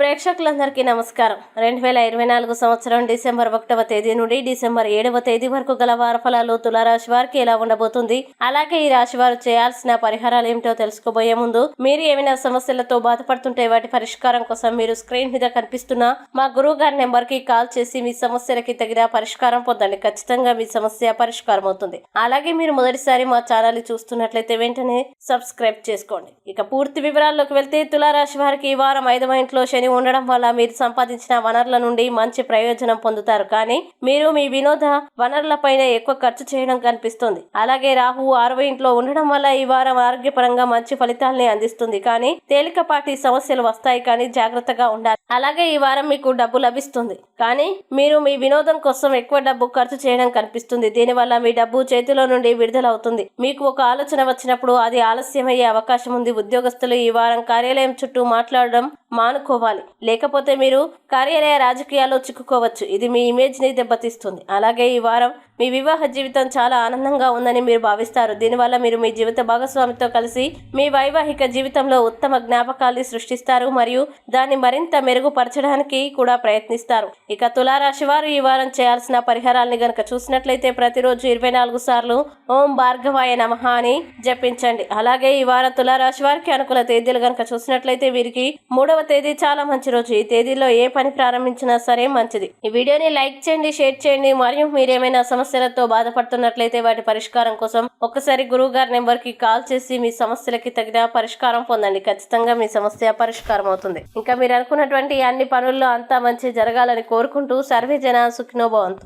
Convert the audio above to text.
ప్రేక్షకులందరికీ నమస్కారం. 2024 సంవత్సరం డిసెంబర్ 1వ తేదీ నుండి డిసెంబర్ 7వ తేదీ వరకు గల వార ఫలాలు తులారాశి వారికి ఎలా ఉండబోతుంది, అలాగే ఈ రాశి వారు చేయాల్సిన పరిహారాలు ఏమిటో తెలుసుకోబోయే ముందు మీరు ఏమైనా సమస్యలతో బాధపడుతుంటే వాటి పరిష్కారం కోసం మీరు స్క్రీన్ మీద కనిపిస్తున్న మా గురువు గారి నెంబర్ కి కాల్ చేసి మీ సమస్యలకి తగిన పరిష్కారం పొందండి. ఖచ్చితంగా మీ సమస్య పరిష్కారం అవుతుంది. అలాగే మీరు మొదటిసారి మా ఛానల్ చూస్తున్నట్లయితే వెంటనే సబ్స్క్రైబ్ చేసుకోండి. ఇక పూర్తి వివరాల్లోకి వెళ్తే తులారాశి వారికి ఈ వారం 5వ ఇంట్లో శని ఉండడం వల్ల మీరు సంపాదించిన వనరుల నుండి మంచి ప్రయోజనం పొందుతారు. కానీ మీరు మీ వినోద వనరులపైన ఎక్కువ ఖర్చు చేయడం కనిపిస్తుంది. అలాగే రాహువు 6వ ఇంట్లో ఉండడం వల్ల ఈ వారం ఆరోగ్యపరంగా మంచి ఫలితాలని అందిస్తుంది. కానీ తేలికపాటి సమస్యలు వస్తాయి, కానీ జాగ్రత్తగా ఉండాలి. అలాగే ఈ వారం మీకు డబ్బు లభిస్తుంది, కానీ మీరు మీ వినోదం కోసం ఎక్కువ డబ్బు ఖర్చు చేయడం కనిపిస్తుంది. దీనివల్ల మీ డబ్బు చేతిలో నుండి విడుదల అవుతుంది. మీకు ఒక ఆలోచన వచ్చినప్పుడు అది ఆలస్యమయ్యే అవకాశం ఉంది. ఉద్యోగస్తులు ఈ వారం కార్యాలయం చుట్టూ మాట్లాడడం మానుకోవాలి, లేకపోతే మీరు కార్యాలయ రాజకీయాల్లో చిక్కుకోవచ్చు. ఇది మీ ఇమేజ్ ని దెబ్బతీస్తుంది. అలాగే ఈ వారం మీ వివాహ జీవితం చాలా ఆనందంగా ఉందని మీరు భావిస్తారు. దీనివల్ల మీరు మీ జీవిత భాగస్వామితో కలిసి మీ వైవాహిక జీవితంలో ఉత్తమ జ్ఞాపకాల్ని సృష్టిస్తారు మరియు దాన్ని మరింత మెరుగుపరచడానికి కూడా ప్రయత్నిస్తారు. ఇక తులారాశి వారు ఈ వారం చేయాల్సిన పరిహారాల్ని గనక చూసినట్లయితే ప్రతిరోజు 24 సార్లు ఓం భార్గవాయ నమః అని జపించండి. అలాగే ఈ వారం తులారాశి వారికి అనుకూల తేదీలు గనక చూసినట్లయితే వీరికి 3వ తేదీ చాలా మంచి రోజు. ఈ తేదీలో ఏ పని ప్రారంభించినా సరే మంచిది. ఈ వీడియోని లైక్ చేయండి, షేర్ చేయండి. మరియు మీరేమైనా సమస్యలతో బాధపడుతున్నట్లయితే వాటి పరిష్కారం కోసం ఒక్కసారి గురువు గారి నెంబర్ కి కాల్ చేసి మీ సమస్యలకి తగిన పరిష్కారం పొందండి. ఖచ్చితంగా మీ సమస్య పరిష్కారం అవుతుంది. ఇంకా మీరు అనుకున్నటువంటి అన్ని పనుల్లో అంతా మంచి జరగాలని కోరుకుంటూ సర్వే జన సుఖినో భవంతు.